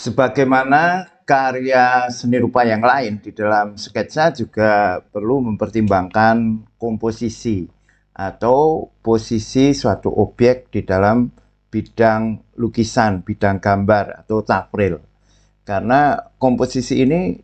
Sebagaimana karya seni rupa yang lain, di dalam sketsa juga perlu mempertimbangkan komposisi atau posisi suatu objek di dalam bidang lukisan, bidang gambar atau takril. Karena komposisi ini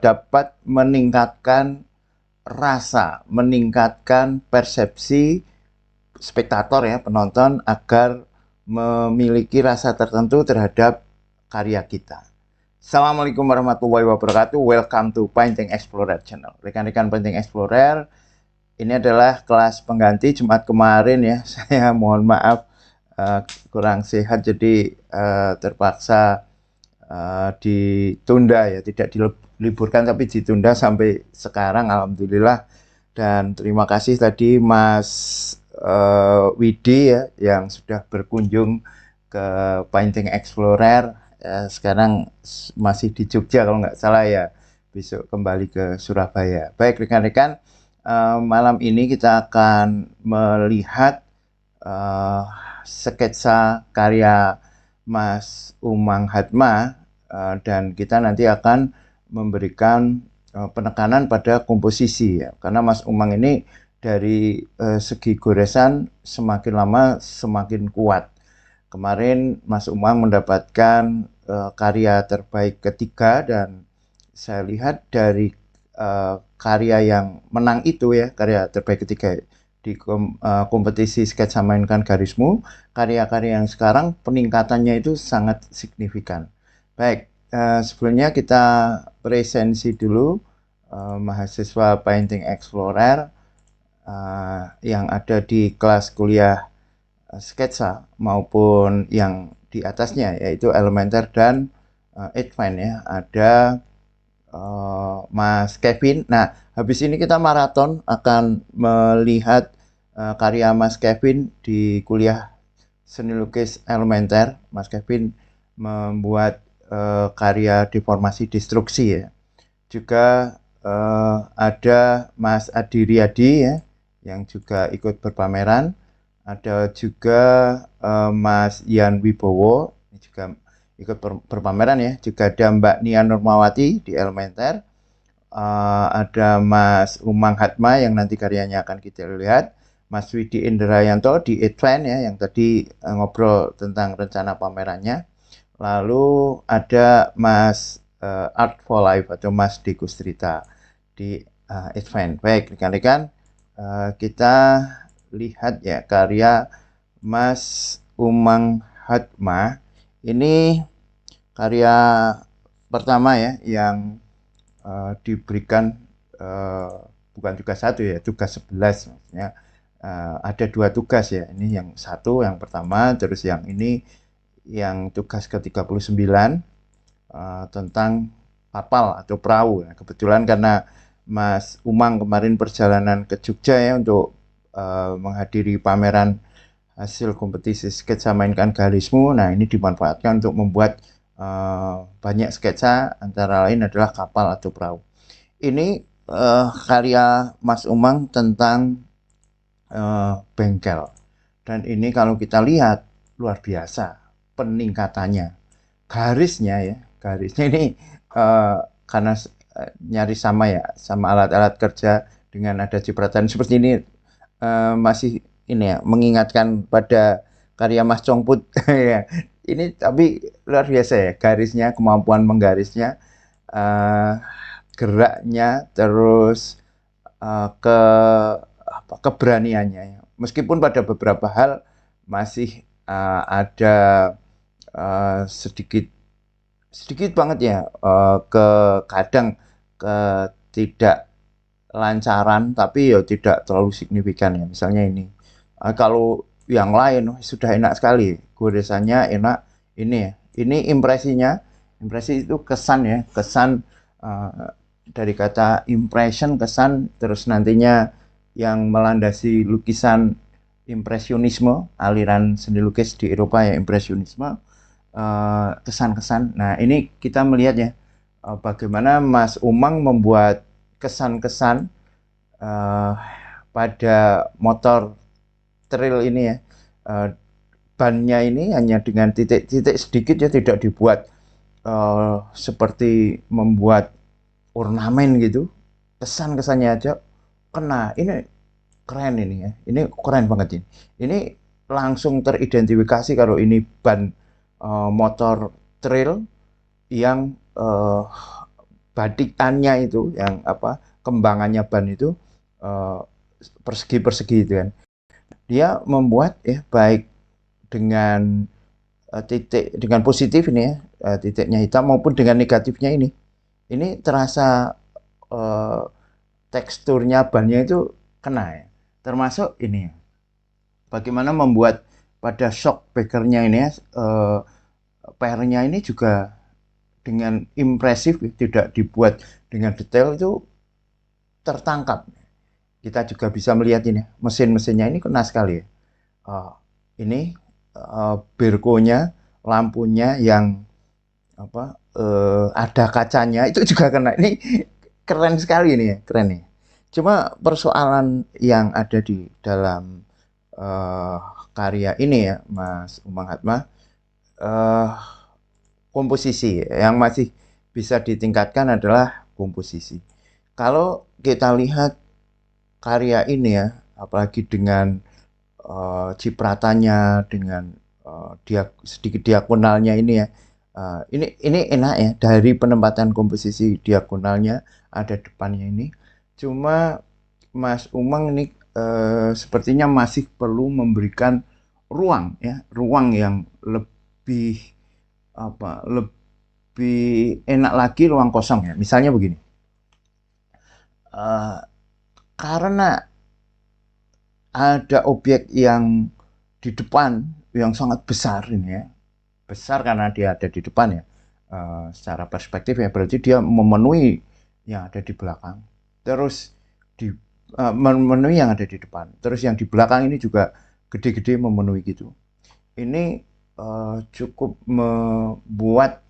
dapat meningkatkan rasa, meningkatkan persepsi spektator ya, penonton agar memiliki rasa tertentu terhadap karya kita. Assalamualaikum warahmatullahi wabarakatuh. Welcome to Painting Explorer channel. Rekan-rekan Painting Explorer, ini adalah kelas pengganti Jumat kemarin ya. Saya mohon maaf kurang sehat jadi terpaksa ditunda ya, tidak diliburkan tapi ditunda sampai sekarang alhamdulillah. Dan terima kasih tadi Mas Widi ya yang sudah berkunjung ke Painting Explorer. Sekarang masih di Jogja kalau nggak salah ya, besok kembali ke Surabaya. Baik rekan-rekan, malam ini kita akan melihat sketsa karya Mas Umang Hadma, dan kita nanti akan memberikan penekanan pada komposisi ya, karena Mas Umang ini dari segi goresan semakin lama semakin kuat. Kemarin Mas Umang mendapatkan karya terbaik ketiga, dan saya lihat dari karya yang menang itu ya, karya terbaik ketiga di kompetisi sketsa mainkan garismu, karya-karya yang sekarang peningkatannya itu sangat signifikan. Baik, sebelumnya kita presensi dulu mahasiswa Painting Explorer yang ada di kelas kuliah sketsa maupun yang di atasnya, yaitu elementer dan advance ya. Ada Mas Kevin. Nah, habis ini kita maraton akan melihat karya Mas Kevin di kuliah seni lukis elementer. Mas Kevin membuat karya deformasi destruksi ya. Juga ada Mas Adi Riyadi ya, yang juga ikut berpameran. Ada juga Mas Ian Wibowo, ini juga ikut berpameran ya. Juga ada Mbak Nia Nurmawati di elementer. Ada Mas Umang Hadma yang nanti karyanya akan kita lihat. Mas Widi Indrayanto di advance ya, yang tadi ngobrol tentang rencana pamerannya. Lalu ada Mas Art for Life atau Mas Degustrita di advance. Baik rekan-rekan, kita lihat ya karya Mas Umang Hadma. Ini karya pertama ya yang diberikan, bukan tugas satu ya, tugas 11 maksudnya. Ada dua tugas ya, ini yang satu yang pertama, terus yang ini yang tugas ke-39 tentang kapal atau perahu. Nah, kebetulan karena Mas Umang kemarin perjalanan ke Jogja ya untuk menghadiri pameran hasil kompetisi sketsa mainkan garismu. Nah, ini dimanfaatkan untuk membuat banyak sketsa, antara lain adalah kapal atau perahu. Ini karya Mas Umang tentang bengkel. Dan ini kalau kita lihat luar biasa peningkatannya. Garisnya ya, garisnya ini karena nyaris sama ya, sama alat-alat kerja dengan ada cipratan seperti ini, masih ini ya, mengingatkan pada karya Mas Congput ya. Ini tapi luar biasa ya, garisnya, kemampuan menggarisnya, geraknya, terus ke keberaniannya ya. Meskipun pada beberapa hal masih ada sedikit banget ya, kadang tidak lancaran, tapi ya tidak terlalu signifikan ya. Misalnya ini, kalau yang lain sudah enak sekali, goresannya enak. Ini ya, ini impresinya, impresi itu kesan ya, kesan, dari kata impression, kesan, terus nantinya yang melandasi lukisan impresionisme, aliran seni lukis di Eropa ya, impresionisme, kesan-kesan. Nah, ini kita melihat ya, bagaimana Mas Umang membuat kesan-kesan pada motor trail ini ya. Bannya ini hanya dengan titik-titik sedikit ya, tidak dibuat seperti membuat ornamen gitu, kesan-kesannya aja kena. Ini keren ini ya. Ini keren banget ini. Ini langsung teridentifikasi kalau ini ban motor trail yang badikannya itu, yang apa, kembangannya ban itu eh, persegi-persegi itu kan. Dia membuat ya baik dengan titik dengan positif ini ya, titiknya hitam, maupun dengan negatifnya ini terasa eh, teksturnya bannya itu kena ya. Termasuk ini bagaimana membuat pada shock breakernya ini ya, pernya ini juga dengan impresif, tidak dibuat dengan detail, itu tertangkap. Kita juga bisa melihat ini mesin-mesinnya ini kena sekali ya. Ini berkonya, lampunya yang apa, ada kacanya itu juga kena. Ini keren sekali ini ya, keren nih. Cuma persoalan yang ada di dalam uh, karya ini ya, Mas Umang Hatma, uh, komposisi yang masih bisa ditingkatkan adalah komposisi. Kalau kita lihat karya ini ya, apalagi dengan cipratannya, dengan sedikit diagonalnya ini ya, ini enak ya, dari penempatan komposisi diagonalnya, ada depannya ini. Cuma Mas Umang ini sepertinya masih perlu memberikan ruang ya, ruang yang lebih apa, lebih enak lagi, ruang kosong ya. Misalnya begini, uh, karena ada objek yang di depan yang sangat besar ini ya, besar karena dia ada di depan ya, secara perspektif ya, berarti dia memenuhi yang ada di belakang, terus memenuhi yang ada di depan, terus yang di belakang ini juga gede-gede memenuhi gitu. Ini cukup membuat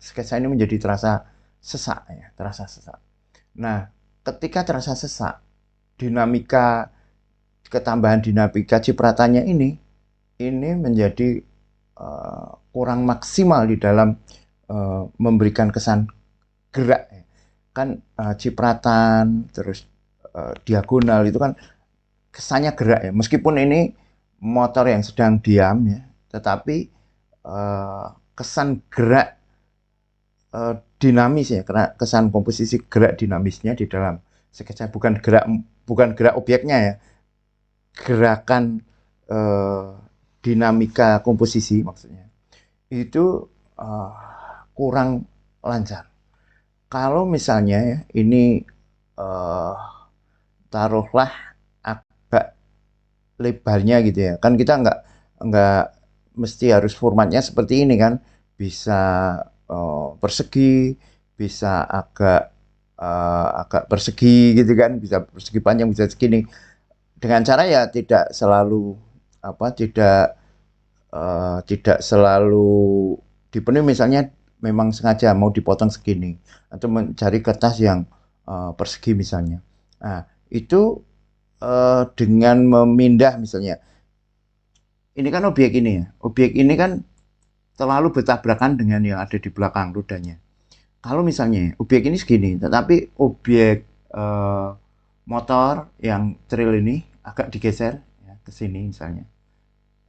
sketsa ini menjadi terasa sesak ya, terasa sesak. Nah, ketika terasa sesak, dinamika, ketambahan dinamika cipratannya ini menjadi kurang maksimal di dalam memberikan kesan gerak. Kan cipratan terus diagonal itu kan kesannya gerak ya, meskipun ini motor yang sedang diam ya, tetapi kesan gerak dinamis ya, karena kesan komposisi gerak dinamisnya di dalam sketsa, bukan gerak objeknya ya, gerakan dinamika komposisi maksudnya, itu kurang lancar. Kalau misalnya ya, ini taruhlah agak lebarnya gitu ya, kan kita nggak mesti harus formatnya seperti ini kan, bisa persegi, bisa agak persegi gitu kan, bisa persegi panjang, bisa segini, dengan cara ya tidak selalu tidak selalu dipenuhi. Misalnya memang sengaja mau dipotong segini, atau mencari kertas yang persegi misalnya. Nah, itu dengan memindah misalnya, ini kan objek ini kan terlalu bertabrakan dengan yang ada di belakang rodanya. Kalau misalnya objek ini segini, tetapi objek motor yang trail ini agak digeser ya, ke sini misalnya,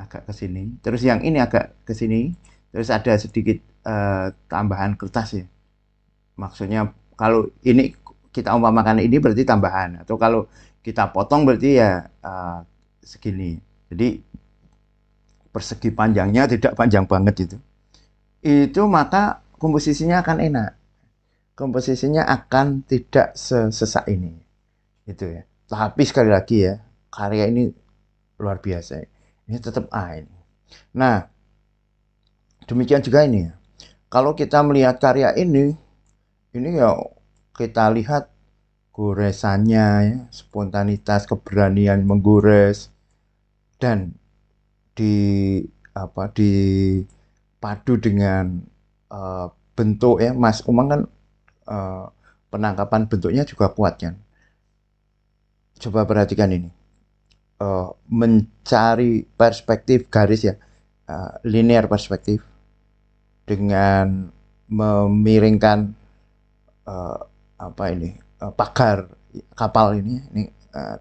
agak ke sini, terus yang ini agak ke sini, terus ada sedikit tambahan kertas ya. Maksudnya kalau ini kita umpamakan ini berarti tambahan, atau kalau kita potong berarti ya segini. Jadi persegi panjangnya tidak panjang banget itu. Itu maka komposisinya akan enak. Komposisinya akan tidak sesesak ini. Itu ya. Tapi sekali lagi ya, karya ini luar biasa. Ini tetap A ini. Nah, demikian juga ini ya. Kalau kita melihat karya ini ya kita lihat goresannya ya, spontanitas, keberanian menggores, dan dipadu dengan bentuk ya. Mas Umang kan penangkapan bentuknya juga kuat kan. Coba perhatikan ini, mencari perspektif garis ya, linear perspektif, dengan memiringkan pagar kapal ini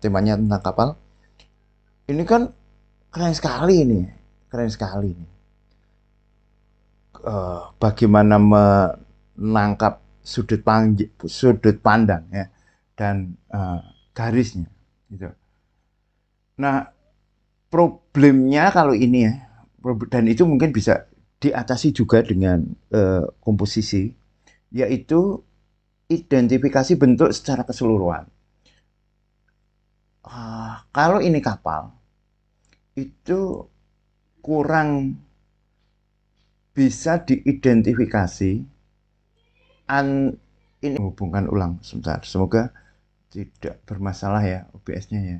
temanya tentang kapal. Ini kan keren sekali ini, keren sekali ini. Bagaimana menangkap sudut pandang ya dan garisnya gitu. Nah, problemnya kalau ini ya, dan itu mungkin bisa diatasi juga dengan komposisi, yaitu identifikasi bentuk secara keseluruhan. Kalau ini kapal, itu kurang bisa diidentifikasi. Ini hubungkan ulang sebentar. Semoga tidak bermasalah ya OBS-nya ya.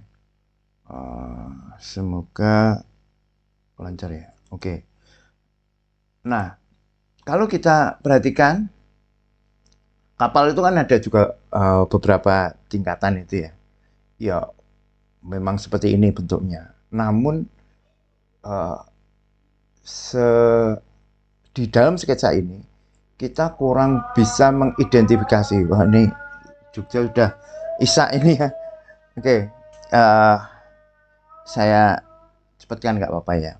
Semoga lancar ya. Oke. Nah, kalau kita perhatikan kapal itu kan ada juga beberapa tingkatan itu ya. Ya, memang seperti ini bentuknya. Namun di dalam sketsa ini kita kurang bisa mengidentifikasi. Wah, ini Jogja udah Isak ini ya. Oke, saya cepatkan nggak apa-apa ya.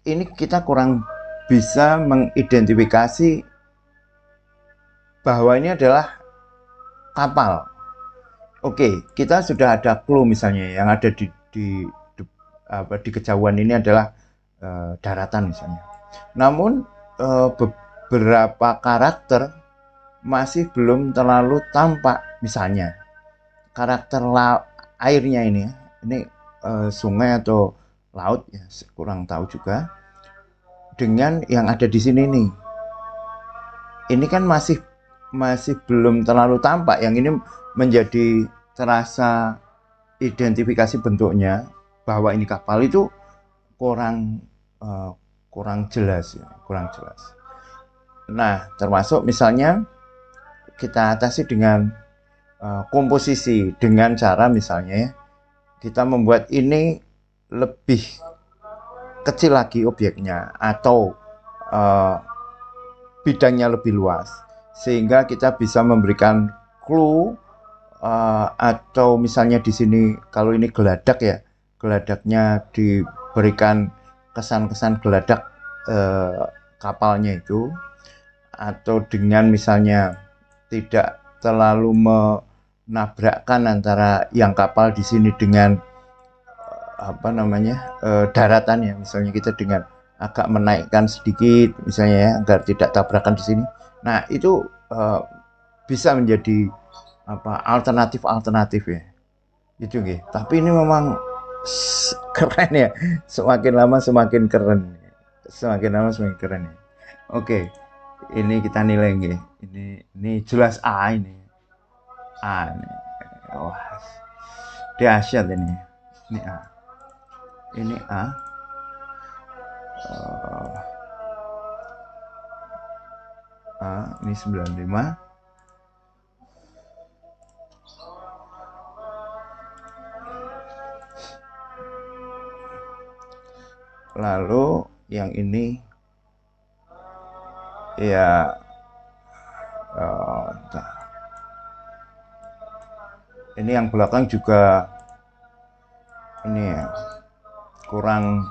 Ini kita kurang bisa mengidentifikasi bahwa ini adalah kapal. Oke, kita sudah ada clue misalnya yang ada di kejauhan ini adalah daratan misalnya. Namun beberapa karakter masih belum terlalu tampak, misalnya karakter airnya ini sungai atau laut ya, kurang tahu juga, dengan yang ada di sini nih. Ini kan masih belum terlalu tampak, yang ini menjadi terasa identifikasi bentuknya bahwa ini kapal itu kurang jelas ya, kurang jelas. Nah, termasuk misalnya kita atasi dengan komposisi, dengan cara misalnya ya, kita membuat ini lebih kecil lagi objeknya atau bidangnya lebih luas, sehingga kita bisa memberikan clue atau misalnya di sini kalau ini geladak ya, geladaknya diberikan kesan-kesan geladak kapalnya itu, atau dengan misalnya tidak terlalu menabrakkan antara yang kapal di sini dengan daratan ya, misalnya kita dengan agak menaikkan sedikit misalnya ya, agar tidak tabrakan di sini. Nah, itu bisa menjadi alternatif ya itu gitu. Tapi ini memang keren ya, semakin lama semakin keren, ya. Oke, ini kita nilai gitu. Ini jelas A ini. Wah, dahsyat ini. Ini A. Ini A. Ini 95. Lalu yang ini ya ini yang belakang juga ini ya, kurang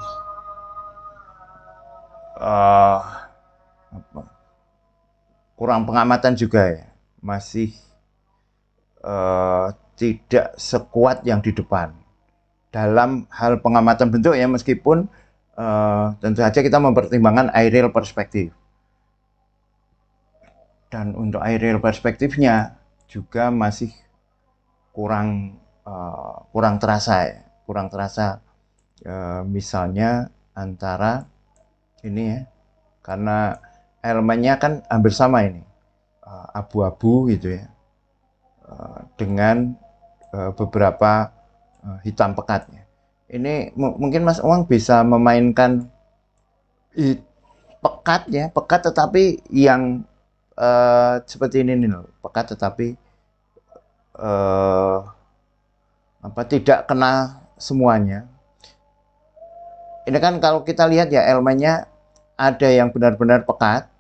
pengamatan juga ya, masih tidak sekuat yang di depan dalam hal pengamatan bentuk ya, meskipun tentu saja kita mempertimbangkan aerial perspektif, dan untuk aerial perspektifnya juga masih kurang terasa ya, misalnya antara ini ya, karena elemennya kan hampir sama ini, abu-abu gitu ya, dengan beberapa hitam pekatnya. Ini mungkin Mas Uang bisa memainkan pekat tetapi yang seperti ini nih loh, pekat tetapi tidak kena semuanya. Ini kan kalau kita lihat ya, elemennya ada yang benar-benar pekat,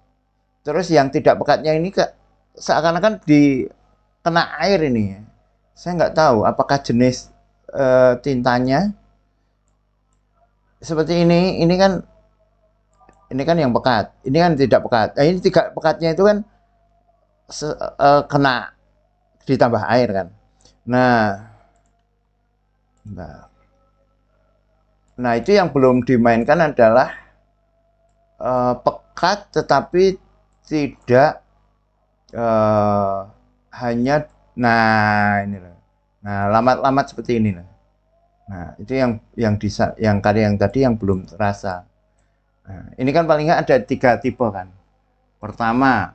terus yang tidak pekatnya ini seakan-akan kena air ini. Saya nggak tahu apakah jenis tintanya seperti ini. Ini kan yang pekat, ini kan tidak pekat. Nah, ini tidak pekatnya itu kan kena ditambah air kan. Nah itu yang belum dimainkan adalah pekat tetapi tidak hanya ini loh. Nah, lamat-lamat seperti ini loh. Nah, itu yang karya yang tadi yang belum terasa. Nah, ini kan paling nggak ada 3 tipe kan. Pertama,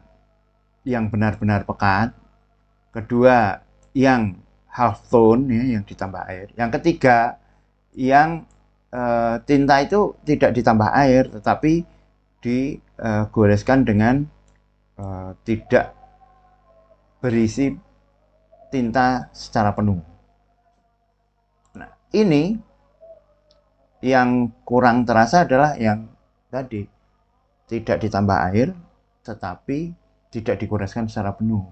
yang benar-benar pekat. Kedua, yang half tone ya, yang ditambah air. Yang ketiga, yang tinta itu tidak ditambah air, tetapi digoreskan dengan tidak berisi tinta secara penuh. Nah, ini yang kurang terasa adalah yang tadi tidak ditambah air, tetapi tidak digoreskan secara penuh.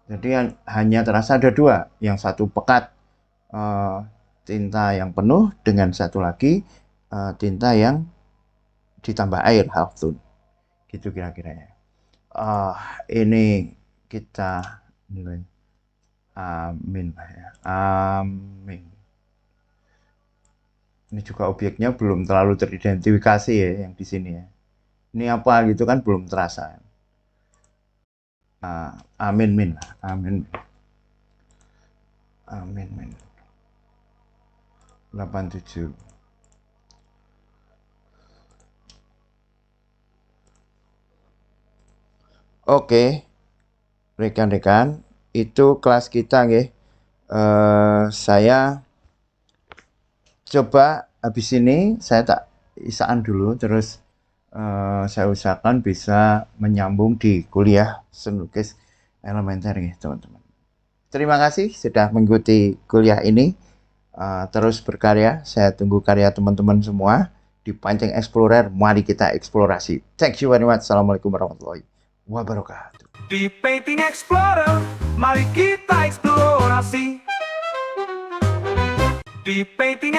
Jadi hanya terasa ada 2, yang satu pekat tinta yang penuh dengan satu lagi tinta yang ditambah air half tone. Gitu kira-kira ya. Ini kita nilai amin ya. Amin. Ini juga objeknya belum terlalu teridentifikasi ya yang di sini ya. Ini apa gitu kan belum terasa. Amin min. Amin. Amin min. 87. Oke, rekan-rekan, itu kelas kita nggih. Saya coba habis ini saya tak isaan dulu, terus saya usahakan bisa menyambung di kuliah seni lukis elementer nih teman-teman. Terima kasih sudah mengikuti kuliah ini. Terus berkarya, saya tunggu karya teman-teman semua di Pancing Explorer. Mari kita eksplorasi. Thank you very much. Assalamualaikum warahmatullahi wabarakatuh. Di Painting Explorer, mari kita eksplorasi. Di Painting